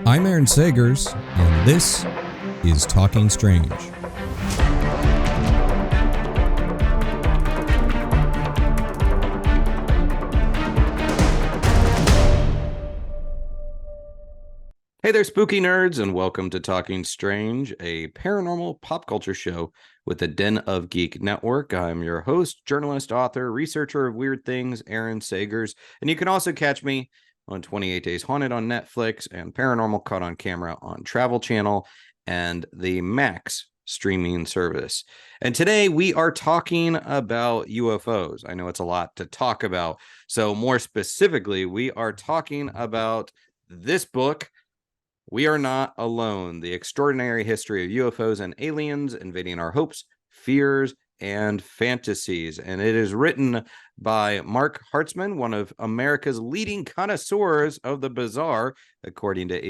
I'm Aaron Sagers, and this is Talking Strange. Hey there, spooky nerds, and welcome to Talking Strange, a paranormal pop culture show with the Den of Geek network. I'm your host, journalist, author, researcher of weird things, Aaron Sagers, and you can also catch me on 28 Days Haunted on Netflix and Paranormal Caught On Camera on Travel Channel and the Max streaming service. And today we are talking about UFOs. I know it's a lot to talk about. So more specifically, we are talking about this book, We Are Not Alone, The Extraordinary History of UFOs and Aliens Invading Our Hopes, Fears, and Fantasies. And it is written by Marc Hartzman, one of America's leading connoisseurs of the bizarre, according to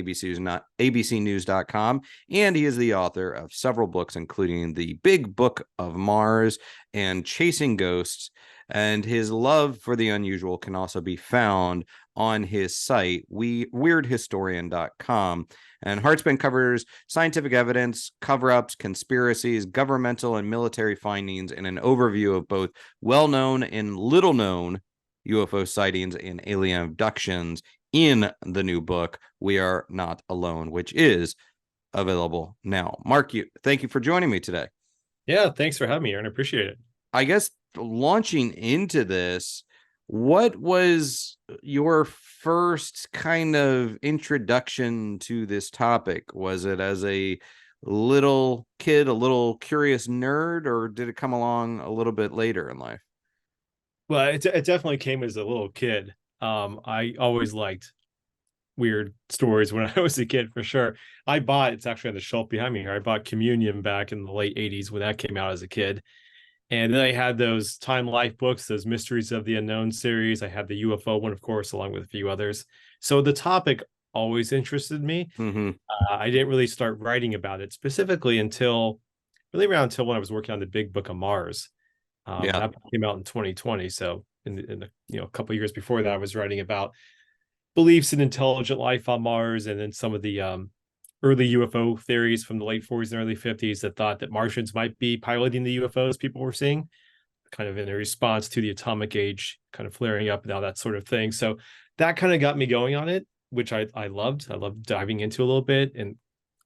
abcnews.com. And he is the author of several books, including The Big Book of Mars and Chasing Ghosts. And his love for the unusual can also be found on his site, weirdhistorian.com. And Hartzman covers scientific evidence, cover-ups, conspiracies, governmental and military findings, and an overview of both well-known and little-known UFO sightings and alien abductions in the new book, We Are Not Alone, which is available now. Mark, thank you for joining me today. Yeah, thanks for having me, Aaron. I appreciate it. I guess launching into this, what was your first kind of introduction to this topic? Was it as a little kid, a little curious nerd, or did it come along a little bit later in life? Well, it definitely came as a little kid. I always liked weird stories when I was a kid, for sure. It's actually on the shelf behind me here. I bought Communion back in the late 80s when that came out as a kid. And then I had those Time Life books, those Mysteries of the Unknown series. I had the UFO one, of course, along with a few others. So the topic always interested me. Mm-hmm. I didn't really start writing about it specifically until when I was working on the Big Book of Mars. That came out in 2020. So in the a couple of years before that, I was writing about beliefs in intelligent life on Mars, and then some of the early UFO theories from the late 40s and early 50s that thought that Martians might be piloting the UFOs people were seeing, kind of in a response to the atomic age kind of flaring up and all that sort of thing. So that kind of got me going on it, which I loved. I loved diving into a little bit, and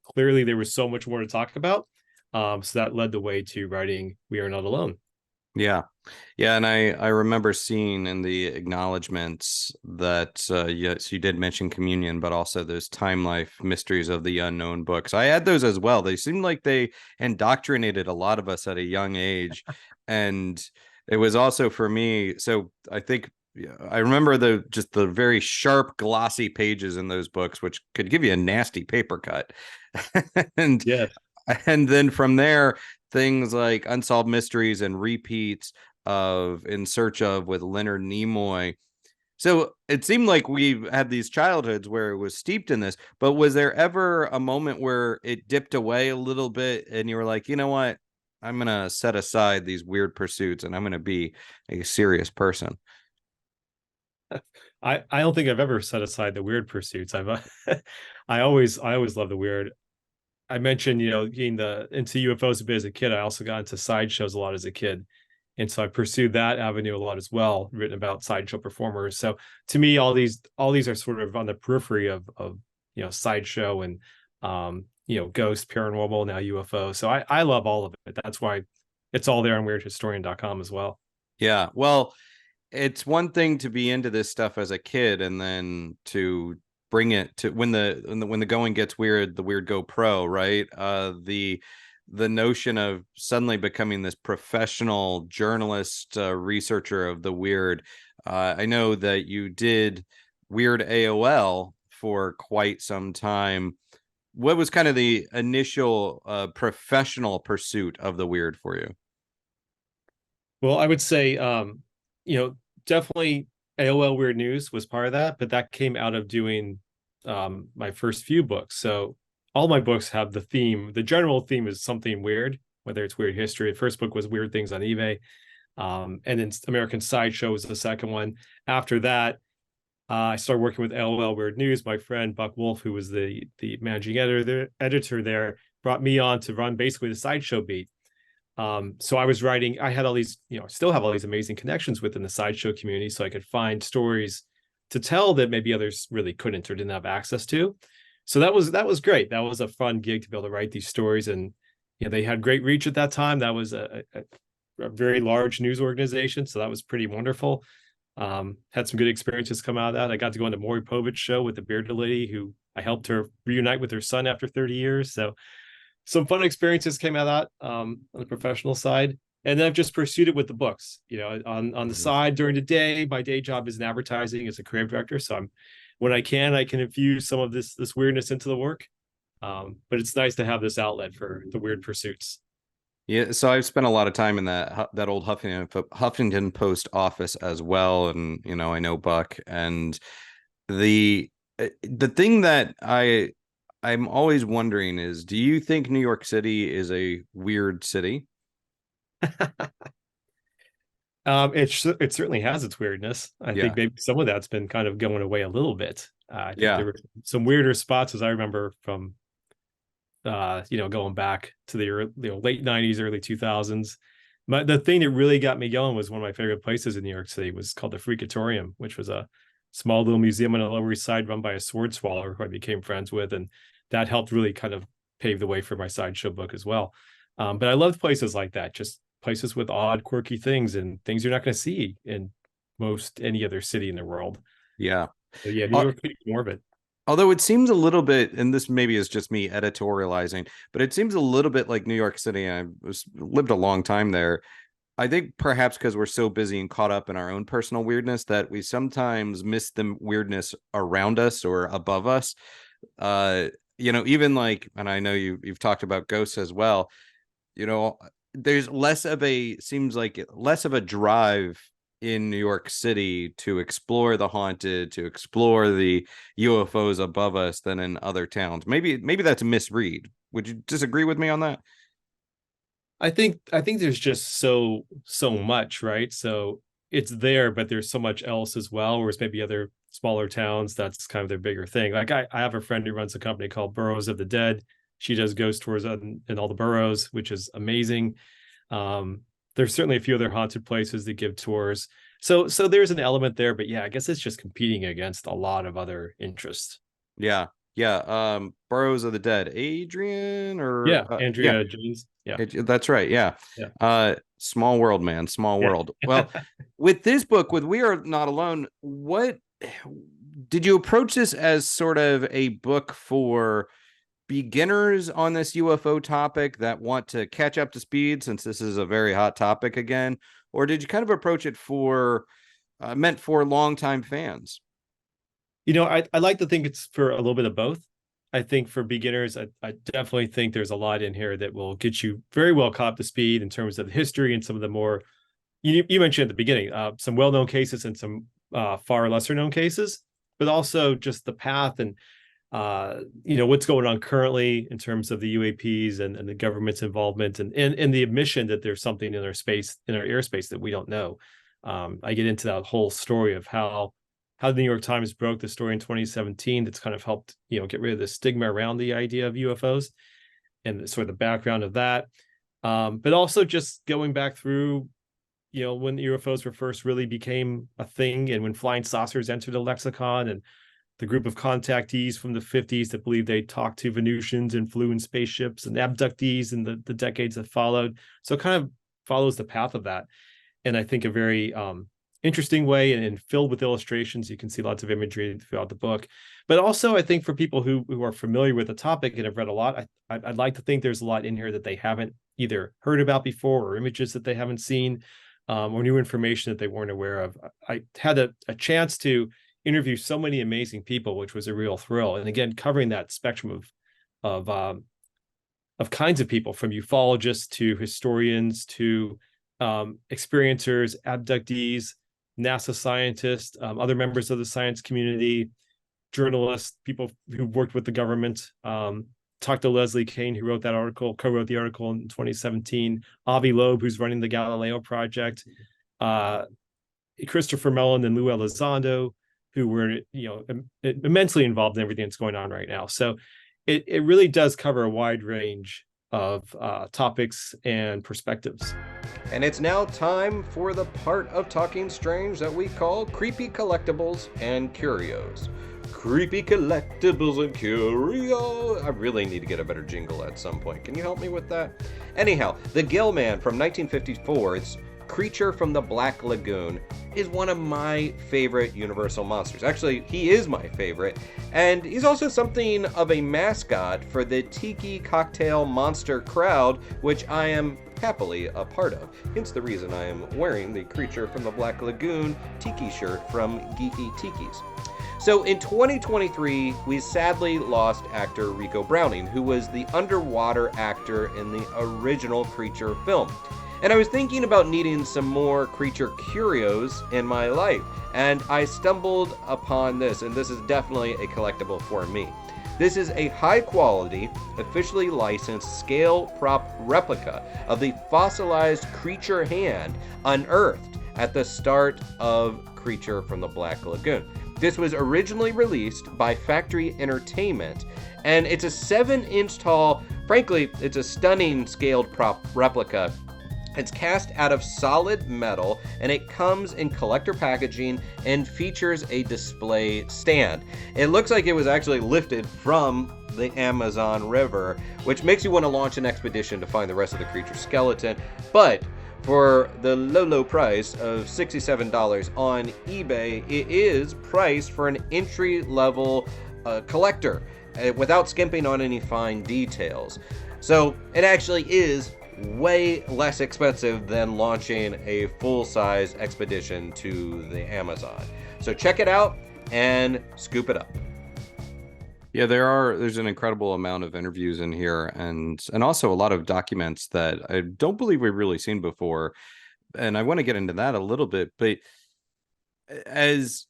clearly there was so much more to talk about. So that led the way to writing We Are Not Alone. Yeah. And I remember seeing in the acknowledgments that, yes, you did mention Communion, but also those Time Life Mysteries of the Unknown books. I had those as well. They seemed like they indoctrinated a lot of us at a young age. And it was also for me. So I think I remember the very sharp, glossy pages in those books, which could give you a nasty paper cut. And yes. And then from there, things like Unsolved Mysteries and repeats of In Search of with Leonard Nimoy. So it seemed like we had these childhoods where it was steeped in this, but was there ever a moment where it dipped away a little bit and you were like, you know what, I'm going to set aside these weird pursuits and I'm going to be a serious person? I don't think I've ever set aside the weird pursuits. I always love the weird. I mentioned, getting into UFOs a bit as a kid. I also got into sideshows a lot as a kid. And so I pursued that avenue a lot as well, written about sideshow performers. So to me, all these are sort of on the periphery of sideshow and, ghost, paranormal, now UFO. So I love all of it. That's why it's all there on weirdhistorian.com as well. Yeah. Well, it's one thing to be into this stuff as a kid and then to bring it to when the going gets weird, the weird go pro, right? The notion of suddenly becoming this professional journalist, researcher of the weird. I know that you did Weird AOL for quite some time. What was kind of the initial professional pursuit of the weird for you? Well, I would say, definitely AOL Weird News was part of that, but that came out of doing my first few books. So all my books have the theme. The general theme is something weird, whether it's weird history. The first book was Weird Things on eBay. And then American Sideshow was the second one. After that, I started working with LOL Weird News. My friend Buck Wolf, who was the managing editor there, brought me on to run basically the sideshow beat. So I was writing. I had all these, still have all these amazing connections within the sideshow community, so I could find stories to tell that maybe others really couldn't or didn't have access to. So that was great. That was a fun gig to be able to write these stories, and they had great reach at that time. That was a very large news organization, so that was pretty wonderful. Had some good experiences come out of that. I got to go on the Maury Povich show with the bearded lady who I helped her reunite with her son after 30 years. So some fun experiences came out of that on the professional side. And then I've just pursued it with the books, on the side during the day. My day job is in advertising as a creative director. So when I can infuse some of this weirdness into the work. But it's nice to have this outlet for the weird pursuits. Yeah, so I've spent a lot of time in that old Huffington Post office as well, and I know Buck, and the thing that I'm always wondering is, do you think New York City is a weird city? It certainly has its weirdness. I Yeah, think maybe some of that's been kind of going away a little bit. I think yeah, there were some weirder spots, as I remember from going back to the late 90s, early 2000s. But the thing that really got me going was one of my favorite places in New York City was called the Freakatorium, which was a small little museum on the Lower East Side run by a sword swallower who I became friends with. And that helped really kind of pave the way for my sideshow book as well. But I loved places like that, just places with odd, quirky things and things you're not going to see in most any other city in the world. yeah. So yeah, New York City, more of it. Although it seems a little bit, and this maybe is just me editorializing, but it seems a little bit like New York City. Lived a long time there. I think perhaps because we're so busy and caught up in our own personal weirdness that we sometimes miss the weirdness around us or above us. Even like, and I know you've talked about ghosts as well. There's seems like less of a drive in New York City to explore the haunted, to explore the UFOs above us than in other towns. Maybe that's a misread. Would you disagree with me on that? I think there's just so much, right? So it's there, but there's so much else as well. Whereas maybe other smaller towns, that's kind of their bigger thing. Like I have a friend who runs a company called Burrows of the Dead. She does ghost tours in all the boroughs, which is amazing. There's certainly a few other haunted places that give tours. So there's an element there, but yeah, I guess it's just competing against a lot of other interests. Yeah. Yeah. Burrows of the Dead. Adrian Yeah, or yeah, Andrea James. Yeah, that's right. Yeah. yeah, Small world, man. Small yeah. world. Well, with this book, with We Are Not Alone, what did you approach this as sort of a book for beginners on this UFO topic that want to catch up to speed since this is a very hot topic again? Or did you kind of approach it for meant for longtime fans? I like to think it's for a little bit of both. I think for beginners, I definitely think there's a lot in here that will get you very well caught up to speed in terms of the history and some of the more, you mentioned at the beginning, some well-known cases and some far lesser known cases, but also just the path and what's going on currently in terms of the UAPs and the government's involvement and the admission that there's something in our space, in our airspace that we don't know. I get into that whole story of how the New York Times broke the story in 2017 that's kind of helped get rid of the stigma around the idea of UFOs and sort of the background of that. But also just going back through when the UFOs were first really became a thing and when flying saucers entered the lexicon and the group of contactees from the 50s that believed they talked to Venusians and flew in spaceships and abductees in the decades that followed. So it kind of follows the path of that. And I think a very interesting way and filled with illustrations. You can see lots of imagery throughout the book. But also, I think for people who are familiar with the topic and have read a lot, I'd like to think there's a lot in here that they haven't either heard about before or images that they haven't seen or new information that they weren't aware of. I had a chance to interview so many amazing people, which was a real thrill. And again, covering that spectrum of kinds of people, from ufologists to historians to experiencers, abductees, NASA scientists, other members of the science community, journalists, people who worked with the government. Talked to Leslie Kane, who co-wrote the article in 2017. Avi Loeb, who's running the Galileo project. Christopher Mellon and Lou Elizondo, who were, immensely involved in everything that's going on right now. So it really does cover a wide range of topics and perspectives. And it's now time for the part of Talking Strange that we call Creepy Collectibles and Curios. Creepy Collectibles and Curios. I really need to get a better jingle at some point. Can you help me with that? Anyhow, the Gill Man from 1954's Creature from the Black Lagoon is one of my favorite Universal monsters. Actually, he is my favorite, and he's also something of a mascot for the Tiki Cocktail Monster crowd, which I am happily a part of. Hence the reason I am wearing the Creature from the Black Lagoon Tiki shirt from Geeky Tikis. So in 2023, we sadly lost actor Rico Browning, who was the underwater actor in the original Creature film. And I was thinking about needing some more creature curios in my life, and I stumbled upon this, and this is definitely a collectible for me. This is a high-quality, officially licensed scale prop replica of the fossilized creature hand unearthed at the start of Creature from the Black Lagoon. This was originally released by Factory Entertainment, and it's a 7-inch tall, frankly, it's a stunning scaled prop replica. It's cast out of solid metal, and it comes in collector packaging and features a display stand. It looks like it was actually lifted from the Amazon River, which makes you want to launch an expedition to find the rest of the creature's skeleton. But for the low price of $67 on eBay, it is priced for an entry-level collector without skimping on any fine details. So it actually is way less expensive than launching a full-size expedition to the Amazon. So check it out and scoop it up. Yeah, there's an incredible amount of interviews in here, and also a lot of documents that I don't believe we've really seen before. And I want to get into that a little bit, but this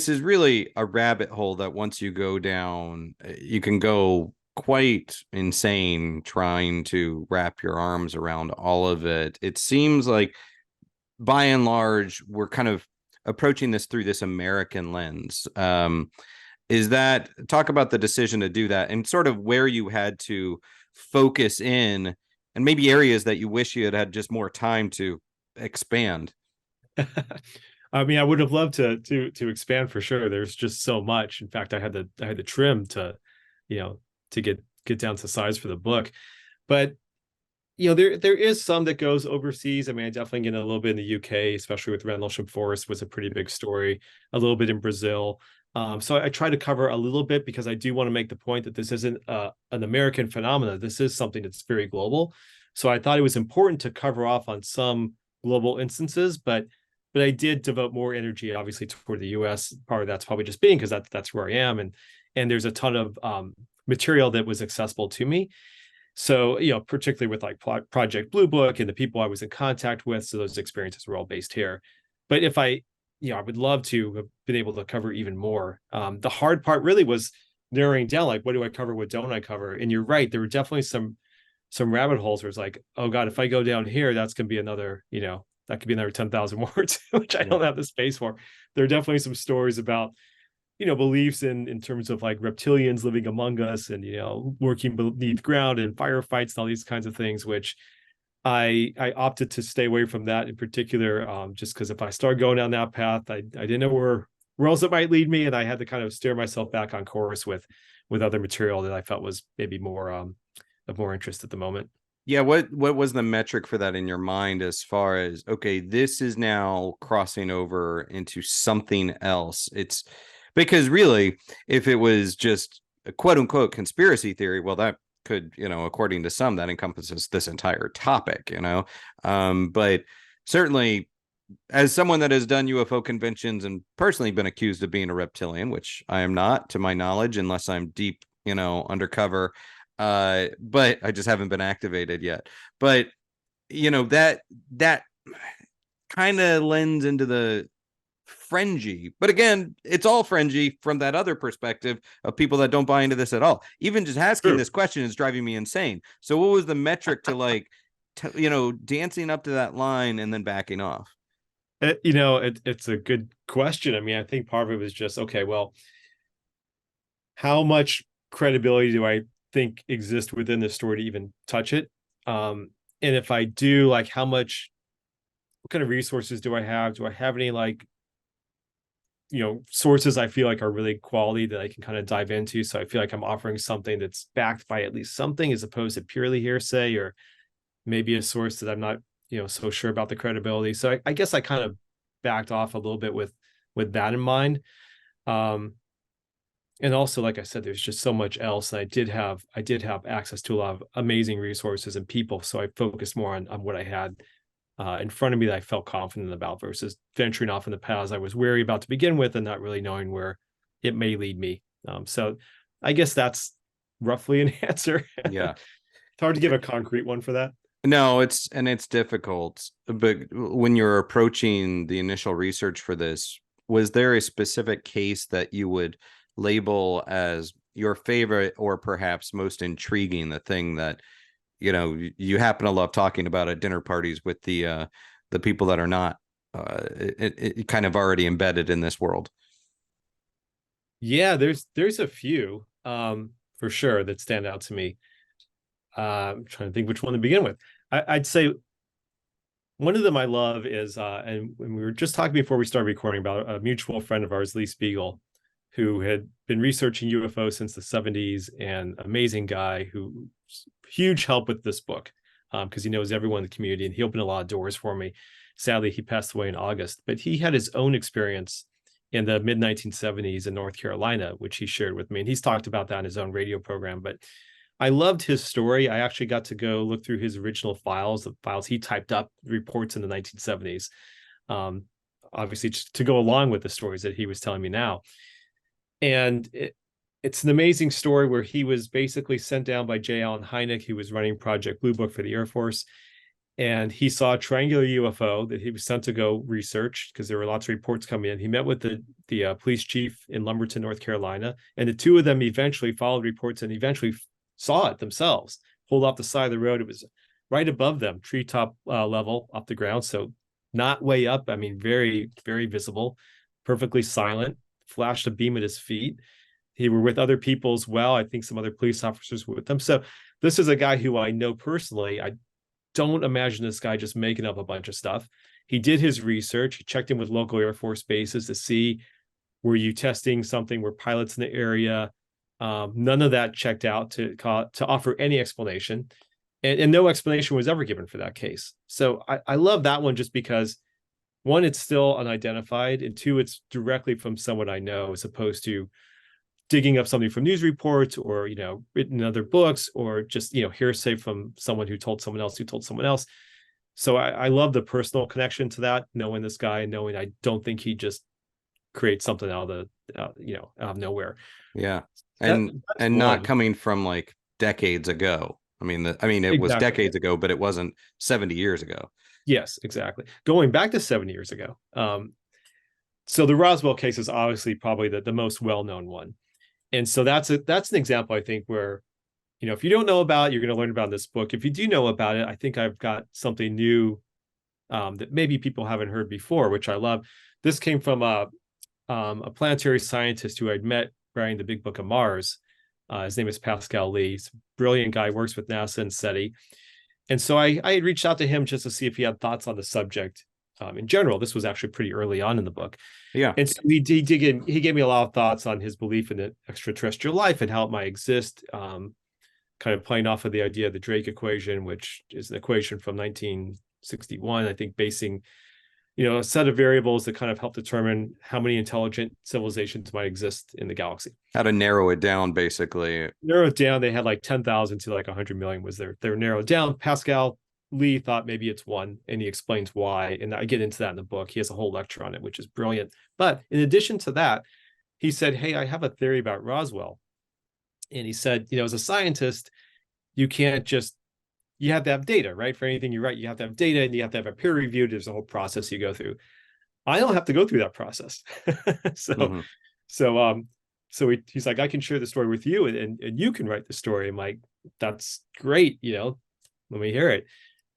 is really a rabbit hole that once you go down, you can go quite insane trying to wrap your arms around all of it. It seems like by and large we're kind of approaching this through this American lens. Is that, talk about the decision to do that and sort of where you had to focus in, and maybe areas that you wish you had had just more time to expand. I mean, I would have loved to expand for sure. There's just so much. In fact, I had to trim to get down to size for the book. But there is some that goes overseas. I mean, I definitely get a little bit in the UK, especially with Rendlesham Forest was a pretty big story, a little bit in Brazil. So I try to cover a little bit because I do want to make the point that this isn't an American phenomenon. This is something that's very global. So I thought it was important to cover off on some global instances, but I did devote more energy, obviously, toward the US. Part of that's probably just being because that's where I am, and there's a ton of material that was accessible to me. So, particularly with like Project Blue Book and the people I was in contact with. So those experiences were all based here. But if I would love to have been able to cover even more. The hard part really was narrowing down, like, what do I cover? What don't I cover? And you're right. There were definitely some rabbit holes where it's like, oh God, if I go down here, that's going to be another, that could be another 10,000 words, which I don't have the space for. There are definitely some stories about, beliefs in terms of like reptilians living among us and, working beneath ground and firefights and all these kinds of things, which I opted to stay away from that in particular, just because if I started going down that path, I didn't know where else it might lead me, and I had to kind of steer myself back on course with other material that I felt was maybe more of more interest at the moment. Yeah, what was the metric for that in your mind as far as, okay, this is now crossing over into something else? It's because really, if it was just a quote unquote conspiracy theory, well, that could, according to some, that encompasses this entire topic, but certainly as someone that has done UFO conventions and personally been accused of being a reptilian, which I am not to my knowledge, unless I'm deep, undercover, but I just haven't been activated yet. But, that kind of lends into the fringy, but again, it's all fringy from that other perspective of people that don't buy into this at all. Even just asking this question is driving me insane. So what was the metric to like dancing up to that line and then backing off? It's a good question. I mean, I think part of it was just, okay, well, how much credibility do I think exists within the story to even touch it? And if I do, like, what kind of resources do I have? Do I have any, like, sources I feel like are really quality that I can kind of dive into? So I feel like I'm offering something that's backed by at least something, as opposed to purely hearsay, or maybe a source that I'm not, so sure about the credibility. So I guess I kind of backed off a little bit with that in mind. And also, like I said, there's just so much else. And I did have access to a lot of amazing resources and people. So I focused more on what I had in front of me that I felt confident about, versus venturing off in the paths I was wary about to begin with and not really knowing where it may lead me. So I guess that's roughly an answer. Yeah. It's hard to give a concrete one for that. No, it's difficult. But when you're approaching the initial research for this, was there a specific case that you would label as your favorite, or perhaps most intriguing, the thing that you happen to love talking about at dinner parties with the people that are not it kind of already embedded in this world? Yeah, there's a few for sure that stand out to me. I'm trying to think which one to begin with. I'd say one of them I love is, and we were just talking before we started recording about a mutual friend of ours, Lee Spiegel, who had been researching UFOs since the 70s, and amazing guy who huge help with this book, because he knows everyone in the community, and he opened a lot of doors for me. Sadly, he passed away in August, but he had his own experience in the mid 1970s in North Carolina, which he shared with me. And he's talked about that in his own radio program. But I loved his story. I actually got to go look through his original files, the files he typed up, reports in the 1970s, obviously to go along with the stories that he was telling me now. And it's an amazing story where he was basically sent down by J. Allen Hynek, who was running Project Blue Book for the Air Force. And he saw a triangular UFO that he was sent to go research, because there were lots of reports coming in. He met with the police chief in Lumberton, North Carolina, and the two of them eventually followed reports and eventually saw it themselves, pulled off the side of the road. It was right above them, treetop level off the ground. So not way up. I mean, very, very visible, perfectly silent, flashed a beam at his feet. He were with other people as well. I think some other police officers were with them. So this is a guy who I know personally. I don't imagine this guy just making up a bunch of stuff. He did his research. He checked in with local Air Force bases to see, were you testing something? Were pilots in the area? None of that checked out to offer any explanation. And no explanation was ever given for that case. So I love that one, just because, one, it's still unidentified, and two, it's directly from someone I know, as opposed to digging up something from news reports, or written in other books, or just hearsay from someone who told someone else who told someone else. So I love the personal connection to that, knowing this guy and knowing I don't think he just creates something out of out of nowhere. Yeah. And not coming from like decades ago. I mean, it was decades ago, but it wasn't 70 years ago. Yes, exactly. Going back to 70 years ago. So the Roswell case is obviously probably the most well-known one. And so that's an example, I think, where, if you don't know about it, you're going to learn about this book. If you do know about it, I think I've got something new that maybe people haven't heard before, which I love. This came from a planetary scientist who I'd met writing the Big Book of Mars. His name is Pascal Lee. He's a brilliant guy, works with NASA and SETI. And so I had reached out to him just to see if he had thoughts on the subject. In general, this was actually pretty early on in the book. Yeah. And so he gave me a lot of thoughts on his belief in the extraterrestrial life and how it might exist, kind of playing off of the idea of the Drake equation, which is an equation from 1961, I think, basing, a set of variables that kind of help determine how many intelligent civilizations might exist in the galaxy. How to narrow it down, basically. Narrow it down. They had like 10,000 to like 100 million was they were narrowed down. Pascal Lee thought maybe it's one, and he explains why. And I get into that in the book. He has a whole lecture on it, which is brilliant. But in addition to that, he said, hey, I have a theory about Roswell. And he said, as a scientist, you can't just, you have to have data, right? For anything you write, you have to have data, and you have to have a peer reviewed. There's a whole process you go through. I don't have to go through that process. So he's like, I can share the story with you, and you can write the story. I'm like, that's great. Let me hear it.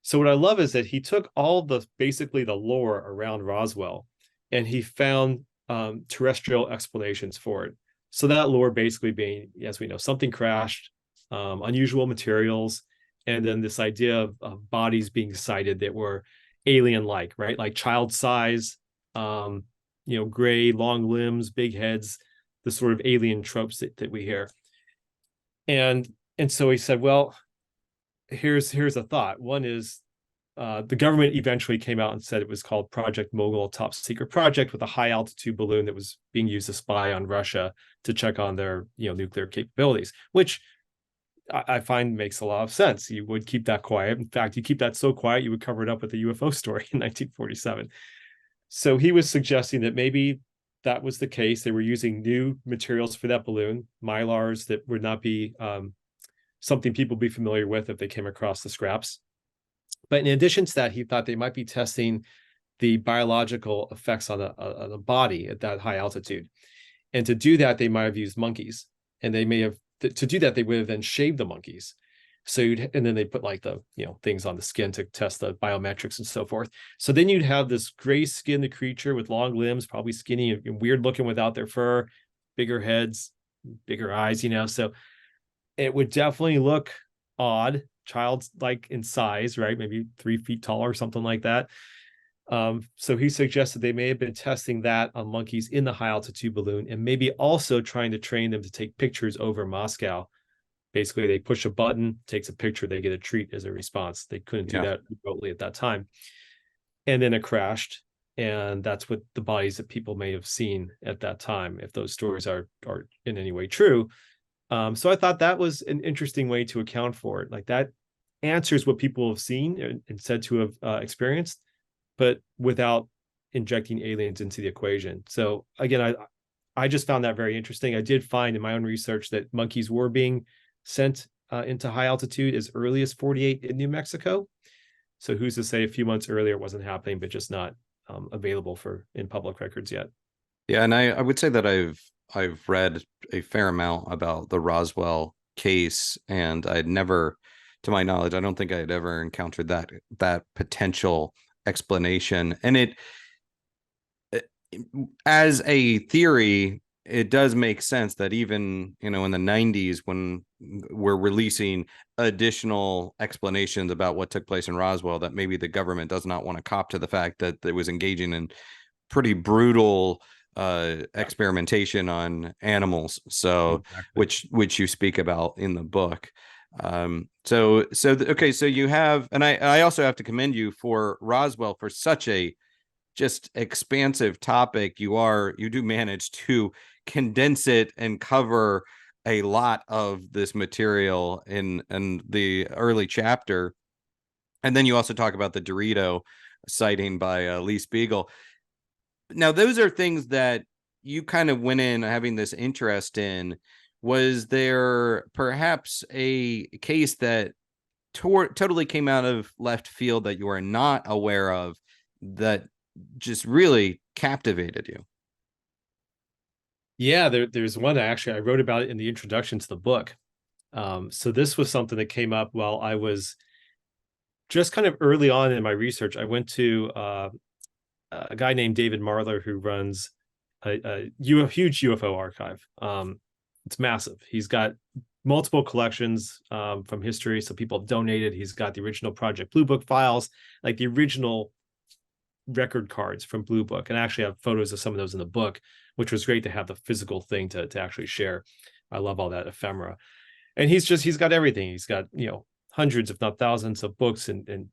So what I love is that he took all basically the lore around Roswell, and he found terrestrial explanations for it. So that lore basically being, as we know, something crashed, unusual materials, and then this idea of bodies being sighted that were alien-like, right? Like child size, gray, long limbs, big heads, the sort of alien tropes that we hear. And so he said, well, here's a thought. One is the government eventually came out and said it was called Project Mogul, a top secret project with a high altitude balloon that was being used to spy on Russia to check on their nuclear capabilities, which I find makes a lot of sense. You would keep that quiet. In fact, you keep that so quiet, you would cover it up with the UFO story in 1947. So he was suggesting that maybe that was the case. They were using new materials for that balloon, mylars that would not be something people would be familiar with if they came across the scraps. But in addition to that, he thought they might be testing the biological effects on the body at that high altitude. And to do that, they might have used monkeys. And they may have, to do that, they would have then shaved the monkeys. So and then they put like the things on the skin to test the biometrics and so forth. So then you'd have this gray skinned creature with long limbs, probably skinny and weird looking without their fur, bigger heads, bigger eyes, So it would definitely look odd, childlike in size, right? Maybe 3 feet tall or something like that. So he suggested they may have been testing that on monkeys in the high altitude balloon, and maybe also trying to train them to take pictures over Moscow. Basically, they push a button, takes a picture, they get a treat as a response. They couldn't do that remotely at that time. And then it crashed. And that's what the bodies that people may have seen at that time, if those stories are in any way true. So I thought that was an interesting way to account for it. Like that answers what people have seen and said to have experienced, but without injecting aliens into the equation. So again, I just found that very interesting. I did find in my own research that monkeys were being sent into high altitude as early as 48 in New Mexico. So who's to say a few months earlier it wasn't happening, but just not available in public records yet. Yeah, and I would say that I've read a fair amount about the Roswell case, and I'd never, to my knowledge, I don't think I'd ever encountered that potential explanation. And it as a theory, it does make sense that even in the 90s, when we're releasing additional explanations about what took place in Roswell, that maybe the government does not want to cop to the fact that it was engaging in pretty brutal experimentation on animals. So exactly. which you speak about in the book. Okay, so you have, and I also have to commend you for Roswell for such a just expansive topic. You do manage to condense it and cover a lot of this material in the early chapter. And then you also talk about the Dorito sighting by Lee Spiegel. Now, those are things that you kind of went in having this interest in. Was there perhaps a case that totally came out of left field that you are not aware of that just really captivated you? Yeah, there's one I wrote about it in the introduction to the book. So this was something that came up while I was just kind of early on in my research. I went to a guy named David Marler who runs a huge UFO archive. It's massive. He's got multiple collections from history. So people have donated. He's got the original Project Blue Book files, like the original record cards from Blue Book, and I actually have photos of some of those in the book, which was great to have the physical thing to actually share. I love all that ephemera. And he's got everything. He's got, hundreds, if not thousands of books and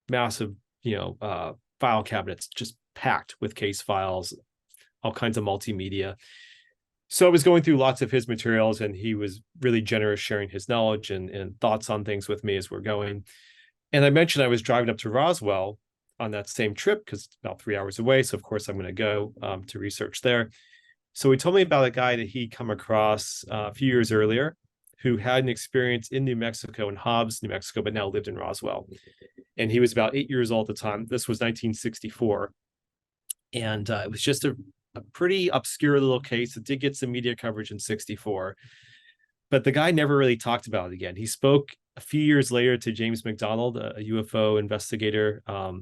massive, file cabinets just packed with case files, all kinds of multimedia. So I was going through lots of his materials, and he was really generous sharing his knowledge and thoughts on things with me as we're going. And I mentioned I was driving up to Roswell on that same trip because it's about 3 hours away. So of course I'm going to go to research there. So he told me about a guy that he'd come across a few years earlier who had an experience in New Mexico, in Hobbs, New Mexico, but now lived in Roswell. And he was about 8 years old at the time. This was 1964. And it was just a pretty obscure little case. It did get some media coverage in 64. But the guy never really talked about it again. He spoke a few years later to James McDonald, a UFO investigator, a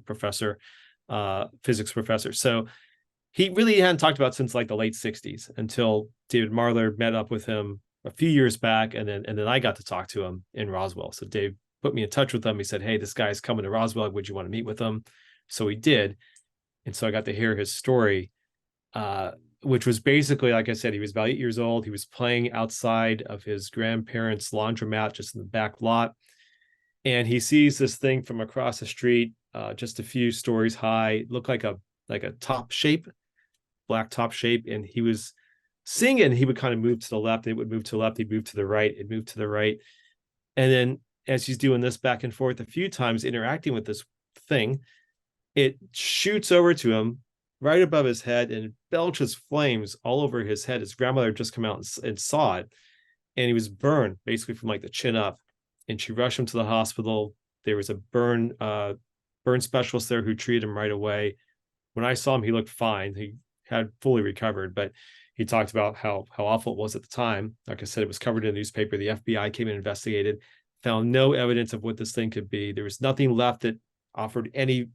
professor, physics professor. So he really hadn't talked about since like the late 60s until David Marler met up with him a few years back. And then I got to talk to him in Roswell. So Dave put me in touch with him. He said, hey, this guy's coming to Roswell. Would you want to meet with him? So he did. And so I got to hear his story, which was basically, like I said, he was about 8 years old. He was playing outside of his grandparents' laundromat, just in the back lot. And he sees this thing from across the street, just a few stories high, looked like a top shape, black top shape. And he was seeing it, and he would kind of move to the left. It would move to the left. He'd move to the right. It'd move to the right. And then as he's doing this back and forth a few times, interacting with this thing, it shoots over to him right above his head and belches flames all over his head. His grandmother had just come out and saw it, and he was burned basically from like the chin up. And she rushed him to the hospital. There was a burn specialist there who treated him right away. When I saw him, he looked fine. He had fully recovered, but he talked about how awful it was at the time. Like I said, it was covered in the newspaper. The FBI came and investigated, found no evidence of what this thing could be. There was nothing left that offered any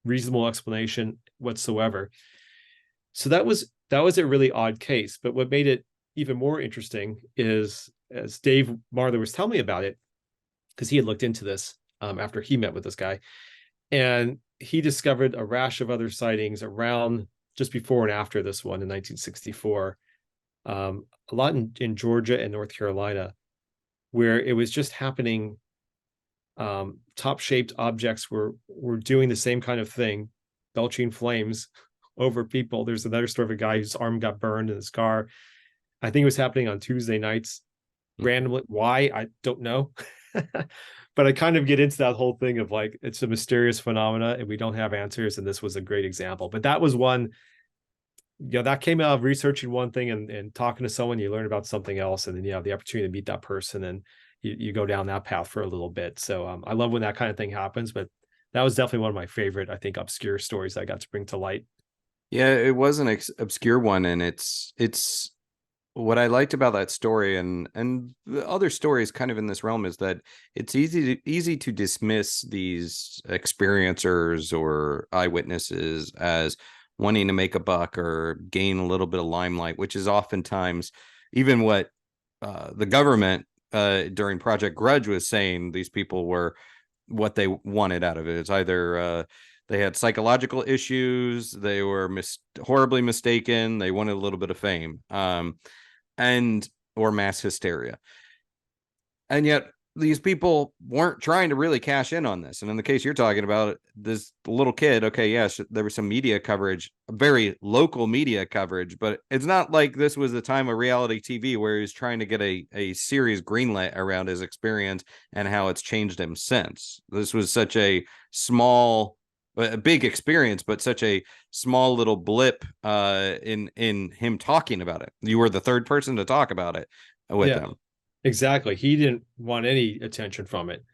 reasonable explanation whatsoever. So that was a really odd case. But what made it even more interesting is, as Dave Marler was telling me about it, because he had looked into this after he met with this guy, and he discovered a rash of other sightings around just before and after this one in 1964, a lot in Georgia and North Carolina, where it was just happening. Top-shaped objects were doing the same kind of thing, belching flames over people. There's another story of a guy whose arm got burned in his car. I think it was happening on Tuesday nights randomly. Why? I don't know. But I kind of get into that whole thing of like, it's a mysterious phenomena and we don't have answers. And this was a great example. But that was one, that came out of researching one thing and talking to someone, you learn about something else. And then you have the opportunity to meet that person, and you go down that path for a little bit. So I love when that kind of thing happens, but that was definitely one of my favorite, I think, obscure stories I got to bring to light. Yeah, it was an obscure one. And it's what I liked about that story and the other stories kind of in this realm is that it's easy to dismiss these experiencers or eyewitnesses as wanting to make a buck or gain a little bit of limelight, which is oftentimes even what the government during Project Grudge was saying these people were what they wanted out of it. It's either they had psychological issues, they were horribly mistaken, they wanted a little bit of fame. Or mass hysteria. And yet these people weren't trying to really cash in on this. And in the case you're talking about, this little kid, okay, yes, there was some media coverage, very local media coverage, but it's not like this was the time of reality TV where he was trying to get a series greenlit around his experience and how it's changed him since. This was such a big experience, but such a small little blip in him talking about it. You were the third person to talk about it with him. Exactly. He didn't want any attention from it.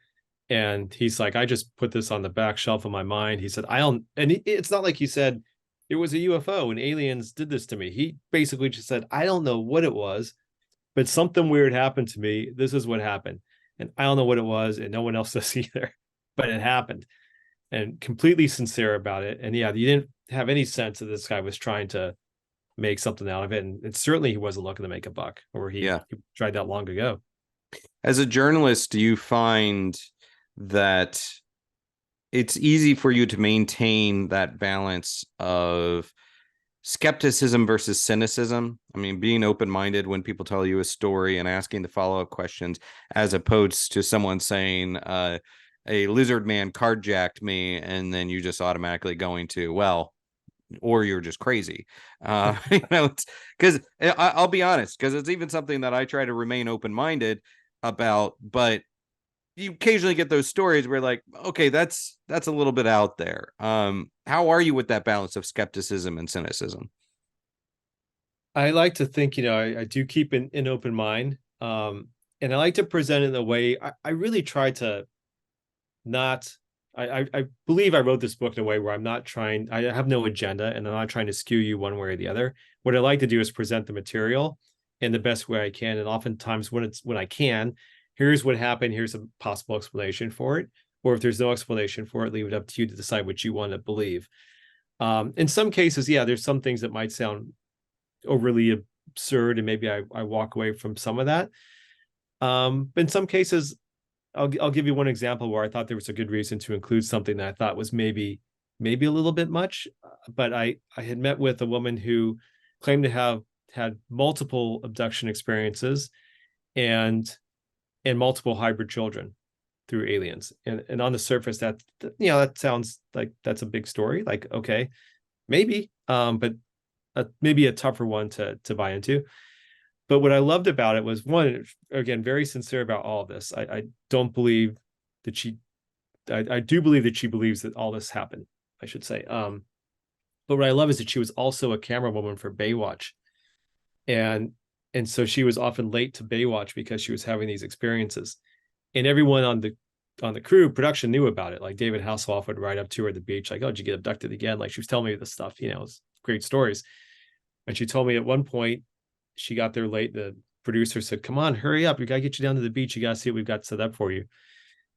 And he's like, I just put this on the back shelf of my mind. He said, it's not like he said it was a UFO and aliens did this to me. He basically just said, I don't know what it was, but something weird happened to me. This is what happened. And I don't know what it was, and no one else does either, but it happened. And completely sincere about it. And yeah, you didn't have any sense that this guy was trying to make something out of it. And certainly he wasn't looking to make a buck, or he tried that long ago. As a journalist, do you find that it's easy for you to maintain that balance of skepticism versus cynicism? I mean, being open-minded when people tell you a story and asking the follow-up questions, as opposed to someone saying, a lizard man carjacked me, and then you just automatically going to, well, or you're just crazy. It's because I'll be honest, because it's even something that I try to remain open-minded about, but you occasionally get those stories where like, okay, that's a little bit out there. How are you with that balance of skepticism and cynicism? I like to think, I do keep an open mind. And I like to present it in a way, I really try to I believe I wrote this book in a way where I have no agenda, and I'm not trying to skew you one way or the other. What I like to do is present the material in the best way I can. And oftentimes when I can, here's what happened, here's a possible explanation for it. Or if there's no explanation for it, leave it up to you to decide what you want to believe. In some cases, yeah, there's some things that might sound overly absurd, and maybe I walk away from some of that. But in some cases, I'll give you one example where I thought there was a good reason to include something that I thought was maybe a little bit much. But I had met with a woman who claimed to have had multiple abduction experiences and multiple hybrid children through aliens. And on the surface, that sounds like that's a big story. Like, okay, maybe, but maybe a tougher one to buy into. But what I loved about it was, one, again, very sincere about all of this. I don't believe that I do believe that she believes that all this happened, I should say. But what I love is that she was also a camera woman for Baywatch. And so she was often late to Baywatch because she was having these experiences. And everyone on the crew production knew about it. Like David Hasselhoff would ride up to her at the beach, like, oh, did you get abducted again? Like, she was telling me this stuff, it was great stories. And she told me at one point, she got there late. The producer said, come on, hurry up. We got to get you down to the beach. You got to see what we've got set up for you.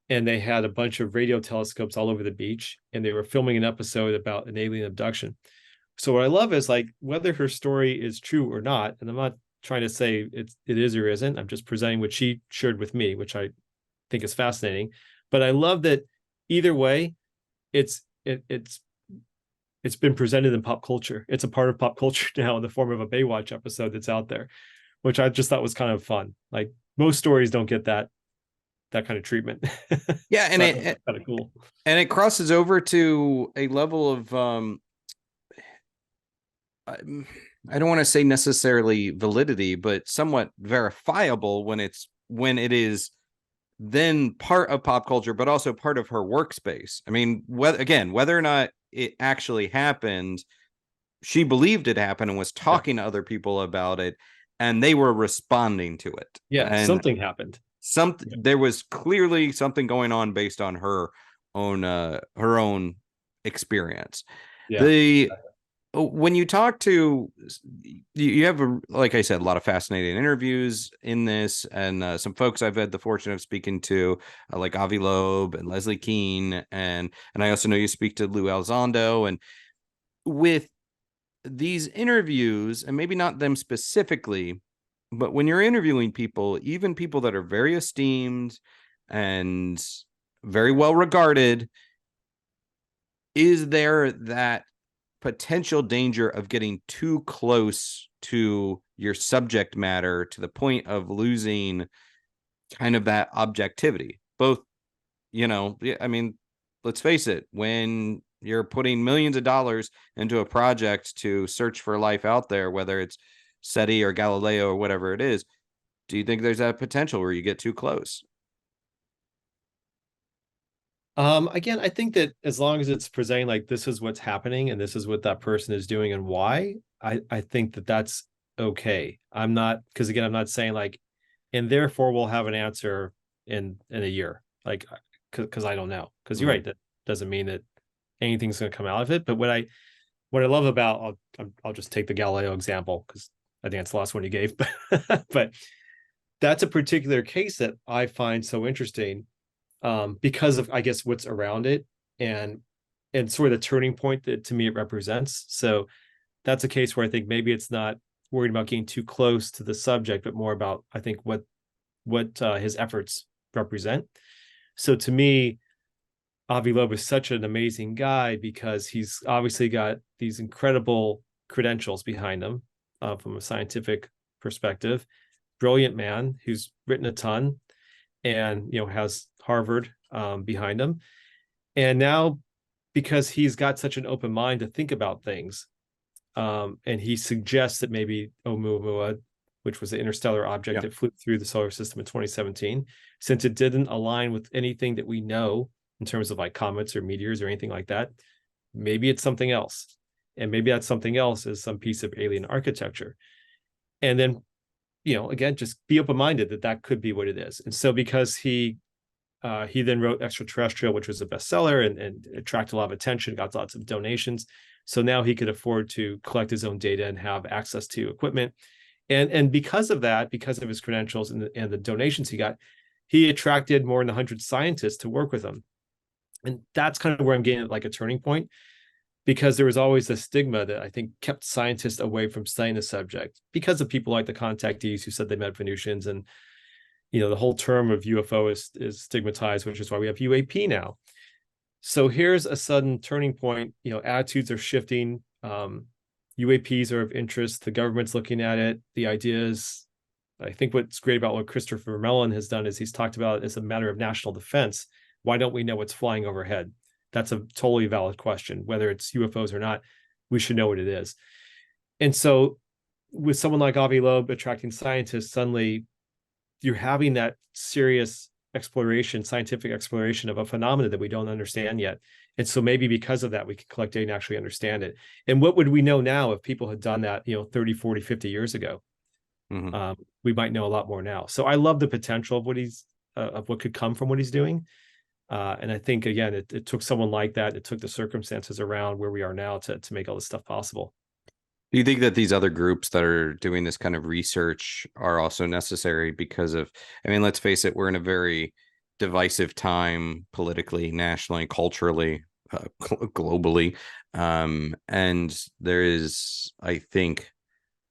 And they had a bunch of radio telescopes all over the beach, and they were filming an episode about an alien abduction. So what I love is, like, whether her story is true or not, and I'm not trying to say it is or isn't, I'm just presenting what she shared with me, which I think is fascinating. But I love that either way, it's been presented in pop culture. It's a part of pop culture now in the form of a Baywatch episode that's out there, which I just thought was kind of fun. Like, most stories don't get that kind of treatment. Yeah, and it's kind of cool. And it crosses over to a level of I don't want to say necessarily validity, but somewhat verifiable when it is then part of pop culture, but also part of her workspace. I mean, whether or not it actually happened, she believed it happened and was talking to other people about it, and they were responding to it. Yeah, and something happened. There was clearly something going on based on her own experience. Yeah. When you talk to, you have, like I said, a lot of fascinating interviews in this, and some folks I've had the fortune of speaking to, like Avi Loeb and Leslie Keane, and I also know you speak to Lou Elizondo. And with these interviews, and maybe not them specifically, but when you're interviewing people, even people that are very esteemed and very well regarded, is there that potential danger of getting too close to your subject matter to the point of losing kind of that objectivity? Both, I mean, let's face it, when you're putting millions of dollars into a project to search for life out there, whether it's SETI or Galileo or whatever it is, do you think there's that potential where you get too close? Again, I think that as long as it's presenting like this is what's happening and this is what that person is doing and why, I think that that's okay. I'm not saying like, and therefore we'll have an answer in a year, like, because I don't know. Because you're right, that doesn't mean that anything's going to come out of it. But what I love about, I'll just take the Galileo example because I think that's the last one you gave, but that's a particular case that I find so interesting. Because of, I guess, what's around it and sort of the turning point that to me it represents. So that's a case where I think maybe it's not worried about getting too close to the subject, but more about, I think, what his efforts represent. So to me, Avi Loeb is such an amazing guy because he's obviously got these incredible credentials behind him from a scientific perspective. Brilliant man who's written a ton and has Harvard behind him. And now, because he's got such an open mind to think about things, and he suggests that maybe Oumuamua, which was the interstellar object that flew through the solar system in 2017, since it didn't align with anything that we know in terms of like comets or meteors or anything like that, maybe it's something else. And maybe that something else is some piece of alien architecture. And then, again, just be open-minded that could be what it is. And so because he then wrote Extraterrestrial, which was a bestseller and attracted a lot of attention, got lots of donations. So now he could afford to collect his own data and have access to equipment. And because of that, because of his credentials and the donations he got, he attracted more than 100 scientists to work with him. And that's kind of where I'm getting at, like a turning point, because there was always this stigma that I think kept scientists away from studying the subject because of people like the contactees who said they met Venusians. And, the whole term of UFO is stigmatized, which is why we have UAP now. So here's a sudden turning point. Attitudes are shifting. UAPs are of interest. The government's looking at it. The idea is, I think what's great about what Christopher Mellon has done is he's talked about it as a matter of national defense. Why don't we know what's flying overhead? That's a totally valid question. Whether it's UFOs or not, we should know what it is. And so with someone like Avi Loeb attracting scientists, suddenly you're having that serious exploration, scientific exploration of a phenomenon that we don't understand yet. And so maybe because of that, we can collect data and actually understand it. And what would we know now if people had done that, 30, 40, 50 years ago? Mm-hmm. We might know a lot more now. So I love the potential of what could come from what he's doing. And I think, again, it took someone like that. It took the circumstances around where we are now to make all this stuff possible. Do you think that these other groups that are doing this kind of research are also necessary because of, let's face it, we're in a very divisive time politically, nationally, culturally, globally. And there is, I think,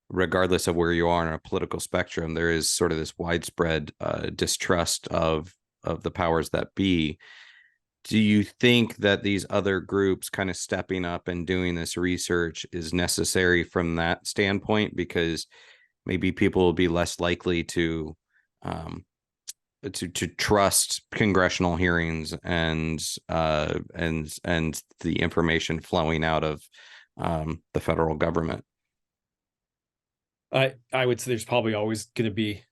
regardless of where you are on a political spectrum, there is sort of this widespread distrust of the powers that be. Do you think that these other groups kind of stepping up and doing this research is necessary from that standpoint? Because maybe people will be less likely to trust congressional hearings and the information flowing out of the federal government. I would say there's probably always going to be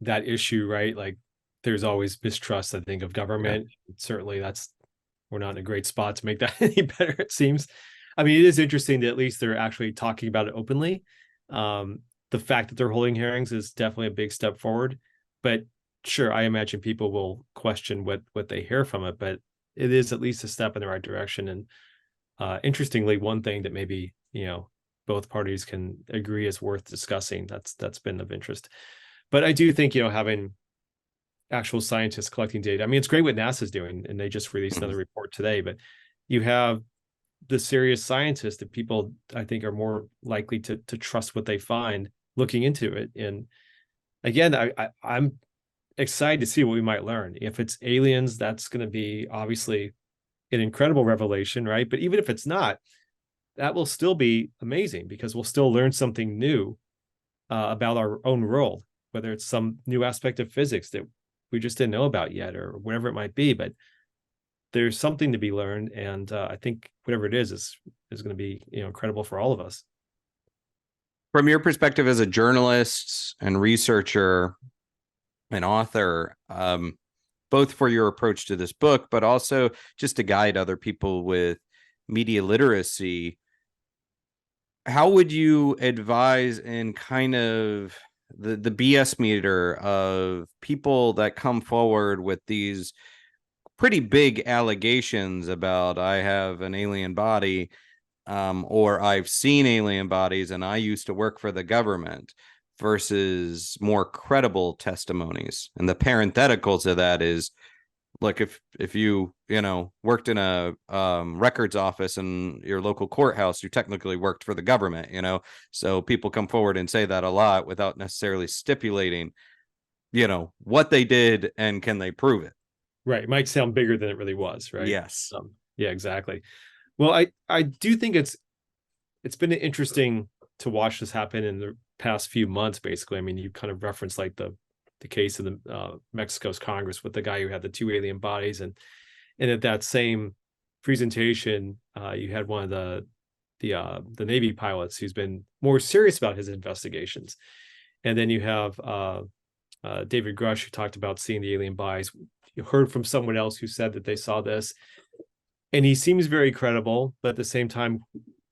that issue, right? Like there's always mistrust, I think, of government. Yeah. Certainly we're not in a great spot to make that any better, it seems. It is interesting that at least they're actually talking about it openly. The fact that they're holding hearings is definitely a big step forward. But sure, I imagine people will question what they hear from it, but it is at least a step in the right direction. And interestingly, one thing that maybe, both parties can agree is worth discussing, that's been of interest. But I do think, having actual scientists collecting data. It's great what NASA's doing, and they just released another report today, but you have the serious scientists that people, I think, are more likely to trust what they find looking into it. And again, I'm excited to see what we might learn. If it's aliens, that's going to be obviously an incredible revelation, right? But even if it's not, that will still be amazing because we'll still learn something new about our own world, whether it's some new aspect of physics that we just didn't know about yet, or whatever it might be. But there's something to be learned, and I think whatever it is going to be incredible for all of us. From your perspective as a journalist and researcher and author, both for your approach to this book, but also just to guide other people with media literacy, how would you advise in kind of the BS meter of people that come forward with these pretty big allegations about I have an alien body, or I've seen alien bodies and I used to work for the government, versus more credible testimonies? And the parentheticals of that is, like, if you worked in a records office in your local courthouse, you technically worked for the government, so people come forward and say that a lot without necessarily stipulating what they did and can they prove it. Right. It might sound bigger than it really was, right? Yes. Yeah, exactly. Well, I do think it's been interesting to watch this happen in the past few months, basically. You kind of referenced like the case of the Mexico's Congress with the guy who had the two alien bodies, and at that same presentation, you had one of the Navy pilots who's been more serious about his investigations, and then you have David Grush, who talked about seeing the alien bodies. You heard from someone else who said that they saw this, and he seems very credible, but at the same time,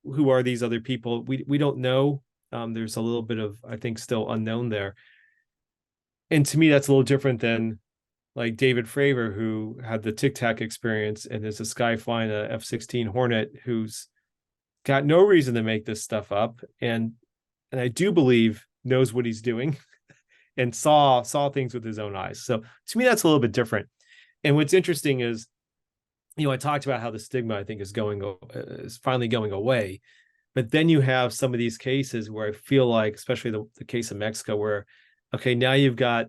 who are these other people? We don't know. There's a little bit of, I think, still unknown there. And to me, that's a little different than like David Fravor, who had the Tic Tac experience and is this guy flying a F-16 Hornet who's got no reason to make this stuff up. And I do believe knows what he's doing. and saw things with his own eyes. So to me, that's a little bit different. And what's interesting is, I talked about how the stigma, I think, is finally going away. But then you have some of these cases where I feel like, especially the case of Mexico, where, okay, now you've got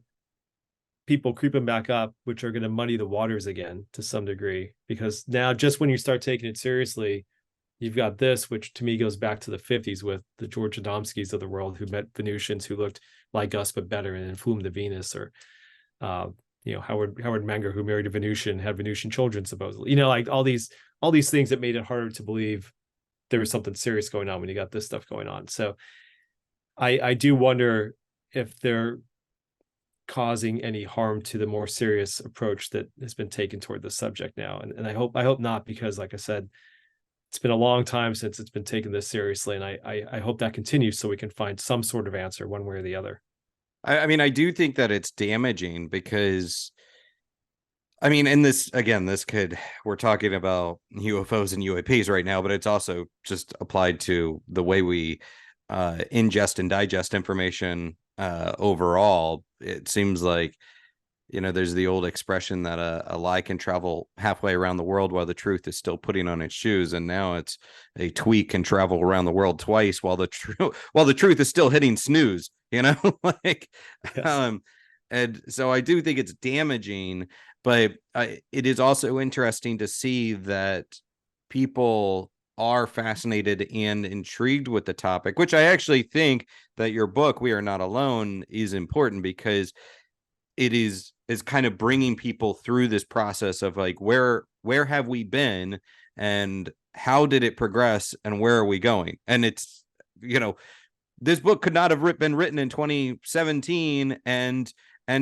people creeping back up, which are going to muddy the waters again to some degree, because now just when you start taking it seriously, you've got this, which to me goes back to the 50s with the George Adamskis of the world, who met Venusians who looked like us but better, and then flew them to Venus, or Howard Menger, who married a Venusian, had Venusian children supposedly. Like all these things that made it harder to believe there was something serious going on when you got this stuff going on. So I do wonder if they're causing any harm to the more serious approach that has been taken toward the subject now. And I hope not, because like I said, it's been a long time since it's been taken this seriously. And I hope that continues so we can find some sort of answer one way or the other. I mean, I do think that it's damaging because, I mean, in this, again, we're talking about UFOs and UAPs right now, but it's also just applied to the way we ingest and digest information overall. It seems like, there's the old expression that a lie can travel halfway around the world while the truth is still putting on its shoes. And now it's a tweet can travel around the world twice while the truth is still hitting snooze, like, Yes. And so I do think it's damaging, but it is also interesting to see that people are fascinated and intrigued with the topic, which I actually think that your book, We Are Not Alone, is important, because it is kind of bringing people through this process of like, where have we been and how did it progress and where are we going? And it's, this book could not have been written in 2017, and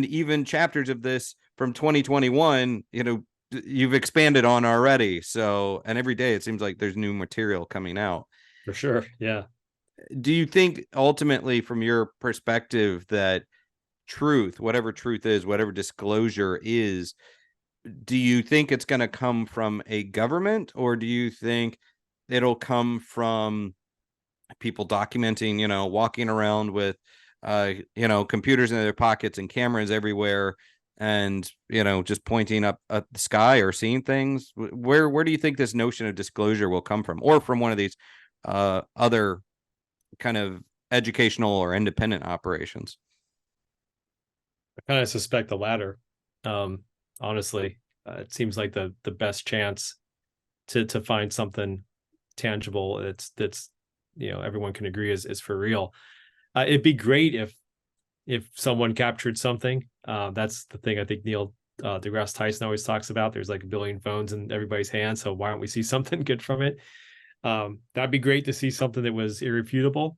even chapters of this from 2021, you've expanded on already. So, and every day it seems like there's new material coming out. For sure. Yeah. Do you think ultimately, from your perspective, that truth, whatever truth is, whatever disclosure is, do you think it's going to come from a government, or do you think it'll come from people documenting, walking around with, computers in their pockets and cameras everywhere, and, just pointing up at the sky or seeing things? Where do you think this notion of disclosure will come from, or from one of these other kind of educational or independent operations? I kind of suspect the latter. Honestly, it seems like the best chance to find something tangible that's everyone can agree is for real. It'd be great if someone captured something. That's the thing I think Neil deGrasse Tyson always talks about. There's like a billion phones in everybody's hands, so why don't we see something good from it? That'd be great to see something that was irrefutable.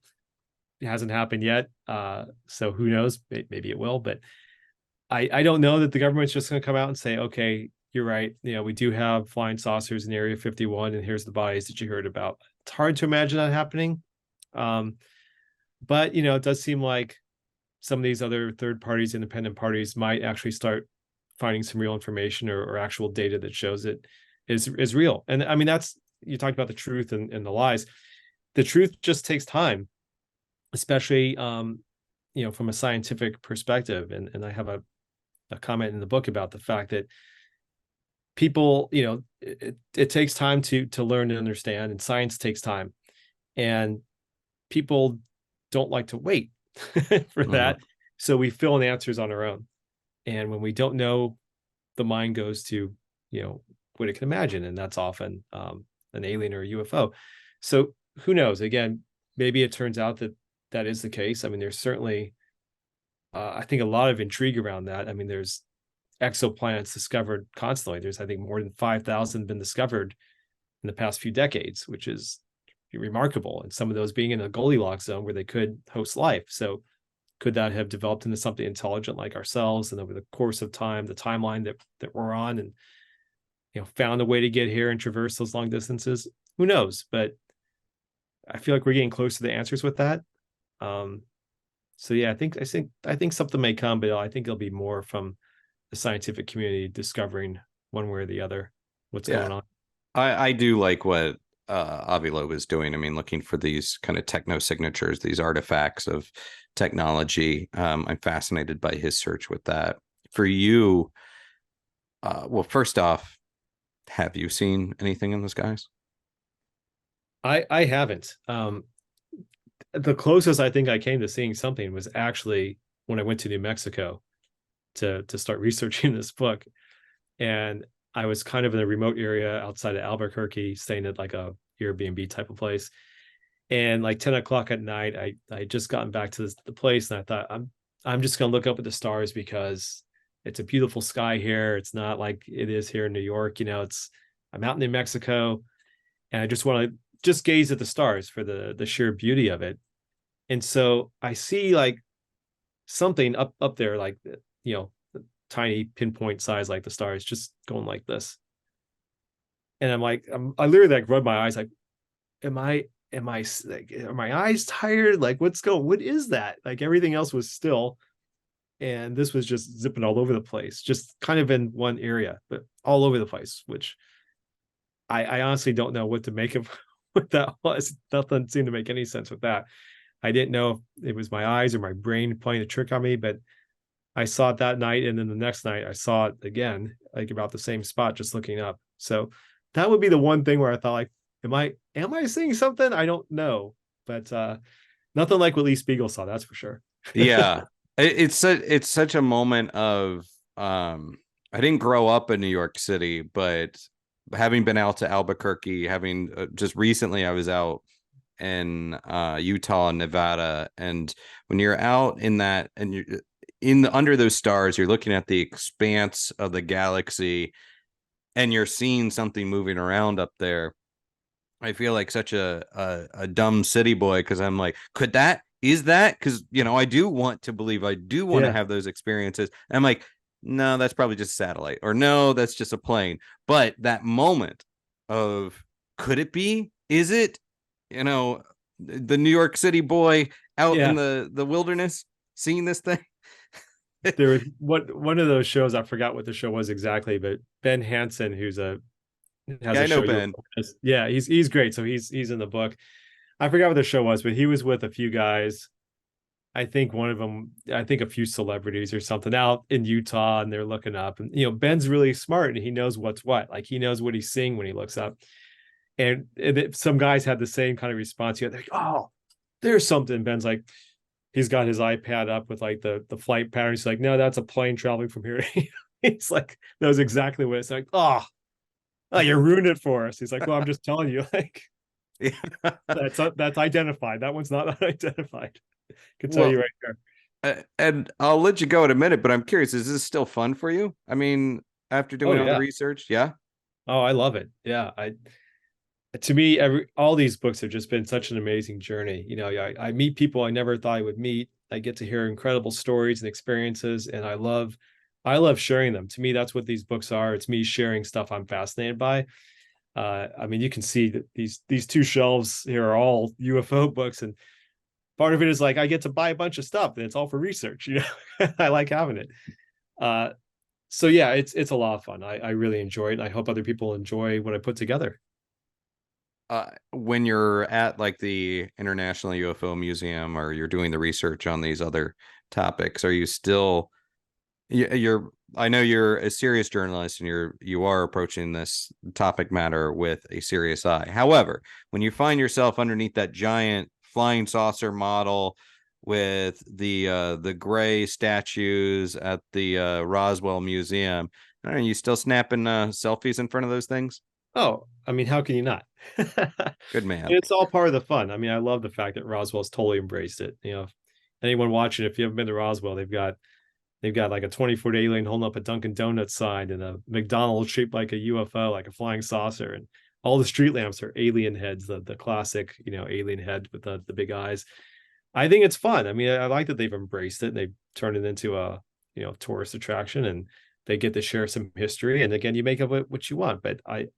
It hasn't happened yet, so who knows? Maybe it will, but I don't know that the government's just going to come out and say, okay, you're right. We do have flying saucers in Area 51, and here's the bodies that you heard about. It's hard to imagine that happening. But, it does seem like some of these other third parties, independent parties, might actually start finding some real information or actual data that shows it is real. And I mean, you talked about the truth and the lies. The truth just takes time, especially, from a scientific perspective. And I have a comment in the book about the fact that people, it takes time to learn and understand, and science takes time, and people don't like to wait for that. So we fill in answers on our own. And when we don't know, the mind goes to, what it can imagine. And that's often an alien or a UFO. So who knows? Again, maybe it turns out that is the case. I mean, there's certainly, I think, a lot of intrigue around that. I mean, there's exoplanets discovered constantly. There's, I think, more than 5,000 been discovered in the past few decades, which is remarkable. And some of those being in a Goldilocks zone where they could host life. So could that have developed into something intelligent like ourselves? And over the course of time, the timeline that we're on, and found a way to get here and traverse those long distances? Who knows? But I feel like we're getting close to the answers with that. So yeah, I think something may come, but I think it'll be more from the scientific community discovering one way or the other what's going on. I do like what Avi Loeb is doing. I mean, looking for these kind of techno signatures, these artifacts of technology. I'm fascinated by his search with that. For you, well, first off, have you seen anything in the skies? I haven't. The closest I think I came to seeing something was actually when I went to New Mexico to start researching this book. And I was kind of in a remote area outside of Albuquerque, staying at like a Airbnb type of place. And like 10 o'clock at night, I just gotten back to the place, and I thought I'm just gonna look up at the stars because it's a beautiful sky here. It's not like it is here in New York. I'm out in New Mexico, and I just want to just gaze at the stars for the sheer beauty of it. And so I see like something up there, like tiny pinpoint size like the stars, just going like this. And I'm like, I literally like rub my eyes, like, like, are my eyes tired? Like, what is that? Like everything else was still, and this was just zipping all over the place, just kind of in one area, but all over the place, which I honestly don't know what to make of what that was. Nothing seemed to make any sense with that. I didn't know if it was my eyes or my brain playing a trick on me, but I saw it that night, and then the next night I saw it again, like about the same spot, just looking up. So that would be the one thing where I thought, like, am I seeing something? I don't know, but nothing like what Lee Spiegel saw, that's for sure. Yeah, it's such a moment of I didn't grow up in New York City, but having been out to Albuquerque, having just recently I was out in Utah and Nevada, and when you're out in that and you're under those stars, you're looking at the expanse of the galaxy and you're seeing something moving around up there. I feel like such a dumb city boy because I'm like, is that? Because I do want to believe, I do want to have those experiences. And I'm like, no, that's probably just a satellite, or no, that's just a plane. But that moment of, could it be? Is it? The New York City boy out in the wilderness seeing this thing. There was one of those shows, I forgot what the show was exactly, but Ben Hansen, who's has I know show. Ben. Yeah, he's great. So he's in the book. I forgot what the show was, but he was with a few guys. I think one of them, I think a few celebrities or something out in Utah, and they're looking up. And Ben's really smart, and he knows what's what. Like he knows what he's seeing when he looks up. And some guys had the same kind of response. They're like, "Oh, there's something." Ben's like, he's got his iPad up with like the flight pattern. He's like, "No, that's a plane traveling from here." He's like, knows exactly what it's like. Oh, you ruined it for us. He's like, "Well, I'm just telling you, like, that's identified. That one's not unidentified." I can tell you right there. And I'll let you go in a minute, but I'm curious, is this still fun for you? I mean, after doing all the research, yeah. Oh, I love it. Yeah, to me, all these books have just been such an amazing journey. I meet people I never thought I would meet. I get to hear incredible stories and experiences, and I love sharing them. To me, that's what these books are. It's me sharing stuff I'm fascinated by. I mean, you can see that these two shelves here are all UFO books, and part of it is like I get to buy a bunch of stuff, and it's all for research. I like having it. So yeah, it's a lot of fun. I really enjoy it. And I hope other people enjoy what I put together. When you're at like the International UFO Museum, or you're doing the research on these other topics, are you still I know you're a serious journalist, and you are approaching this topic matter with a serious eye. However, when you find yourself underneath that giant flying saucer model with the gray statues at the Roswell Museum, are you still snapping selfies in front of those things? Oh, I mean, how can you not? Good man. It's all part of the fun. I mean, I love the fact that Roswell's totally embraced it. Anyone watching, if you haven't been to Roswell, they've got like a 20-foot alien holding up a Dunkin' Donuts sign, and a McDonald's shaped like a UFO, like a flying saucer, and all the street lamps are alien heads, the classic, alien head with the big eyes. I think it's fun. I mean, I like that they've embraced it and they've turned it into a tourist attraction, and they get to share some history. And again, you make of it what you want, but I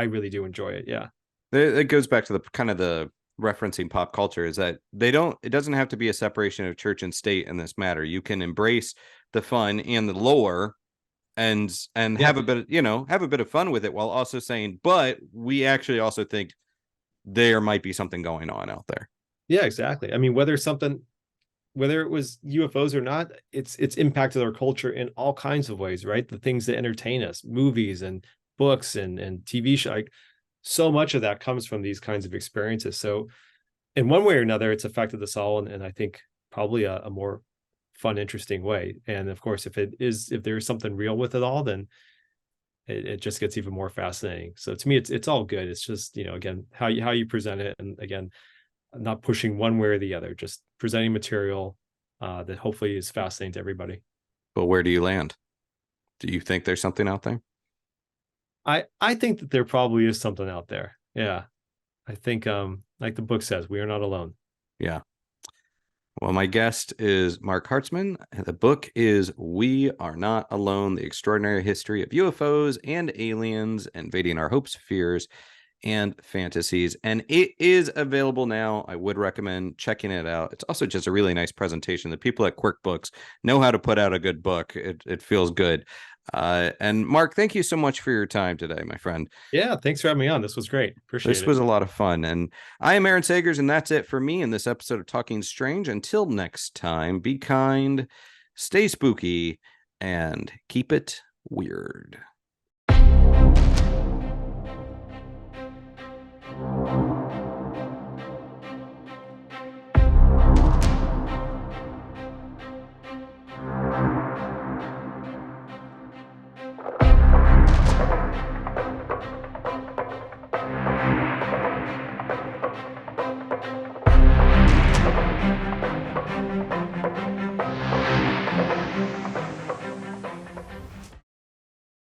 really do enjoy it. Yeah. It goes back to the kind of the referencing pop culture, is that it doesn't have to be a separation of church and state in this matter. You can embrace the fun and the lore and have a bit of, have a bit of fun with it, while also saying, but we actually also think there might be something going on out there. Yeah, exactly. I mean, whether it was UFOs or not, it's impacted our culture in all kinds of ways, right? The things that entertain us, movies and books and TV show, like so much of that comes from these kinds of experiences. So in one way or another, it's affected us all, and I think probably a more fun, interesting way. And of course, if there's something real with it all, then it just gets even more fascinating. So to me, it's all good. It's just, again, how you present it, and again, not pushing one way or the other, just presenting material that hopefully is fascinating to everybody. But where do you land? Do you think there's something out there? I think that there probably is something out there. Yeah. I think like the book says, we are not alone. Yeah. Well, my guest is Marc Hartzman. The book is We Are Not Alone: The Extraordinary History of UFOs and Aliens Invading Our Hopes, Fears, and Fantasies. And it is available now. I would recommend checking it out. It's also just a really nice presentation. The people at Quirk Books know how to put out a good book. It feels good. And Marc, thank you so much for your time today, my friend. Yeah, thanks for having me on. This was great. Appreciate it. This was a lot of fun. And I am Aaron Sagers, and that's it for me in this episode of Talking Strange. Until next time, be kind, stay spooky, and keep it weird.